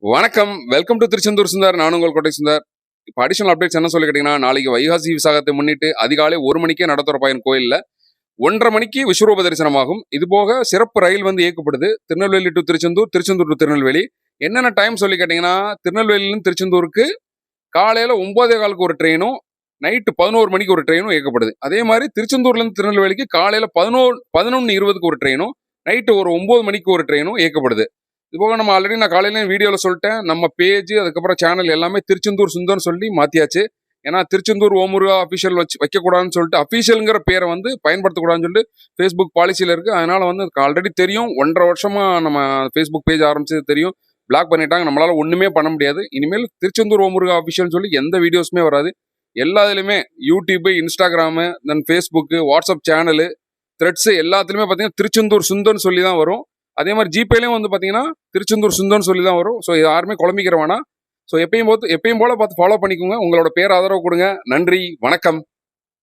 வணக்கம், welcome to Tiruchendur Sundar. நான் உங்கள் கோட்டை சுந்தர். இப்போ அடிஷனல் அப்டேட்ஸ் என்ன சொல்லி கேட்டீங்கன்னா, நாளைக்கு வைகாசி விசாகத்தை முன்னிட்டு அதிகாலை 1 மணிக்கே நட திறப்பாயின் கோயிலில் 1:30 மணிக்கு விஸ்வரூப தரிசனமாகும். இது போக சிறப்பு ரயில் வந்து இயக்கப்படுது திருநெல்வேலி டு திருச்செந்தூர், திருச்செந்தூர் டு திருநெல்வேலி. என்னென்ன டைம் சொல்லி கேட்டிங்கன்னா, திருநெல்வேலியிலிருந்து திருச்செந்தூருக்கு காலையில் 9:15க்கு ஒரு ட்ரெயினும், நைட்டு 11 மணிக்கு ஒரு ட்ரெயினும் இயக்கப்படுது. அதே மாதிரி திருச்செந்தூர்லேருந்து திருநெல்வேலிக்கு காலையில் 11:20க்கு ஒரு ட்ரெயினும், நைட்டு ஒரு 9 மணிக்கு ஒரு ட்ரெயினும் இயக்கப்படுது. இது போக நம்ம ஆல்ரெடி நான் காலையில வீடியோவில் சொல்லிட்டேன், நம்ம பேஜ் அதுக்கப்புறம் சேனல் எல்லாமே திருச்செந்தூர் சுந்தர்னு சொல்லி மாற்றியாச்சு. ஏன்னா திருச்செந்தூர் ஓமுருகா அஃபிஷியல் வைக்கக்கூடாதுன்னு சொல்லிட்டு அஃபிஷியலுங்கிற பேரை வந்து பயன்படுத்தக்கூடாதுன்னு சொல்லிட்டு ஃபேஸ்புக் பாலிசியில் இருக்குது. அதனால் வந்து ஆல்ரெடி தெரியும், 1.5 வருஷமாக நம்ம ஃபேஸ்புக் பேஜ் ஆரம்பிச்சது தெரியும், பிளாக் பண்ணிட்டாங்க. நம்மளால் ஒன்றுமே பண்ண முடியாது. இனிமேல் திருச்செந்தூர் ஓமுருகா அஃபிஷியல்னு சொல்லி எந்த வீடியோஸுமே வராது. எல்லா இதுலையுமே யூடியூப்பு, இன்ஸ்டாகிராமு, தென் ஃபேஸ்புக்கு, வாட்ஸ்அப் சேனலு, த்ரெட்ஸு எல்லாத்துலேயுமே பார்த்தீங்கன்னா திருச்செந்தூர் சுந்தர்னு சொல்லி தான் வரும். அதே மாதிரி ஜிபேலையும் வந்து பார்த்தீங்கன்னா திருச்செந்தூர் சுந்தர்னு சொல்லி தான் வரும். ஸோ யாருமே குழம்பிக்கிற வேணாம். ஸோ எப்பயும் போல பார்த்து ஃபாலோ பண்ணிக்கோங்க. உங்களோட பேர் ஆதரவு கொடுங்க. நன்றி, வணக்கம்.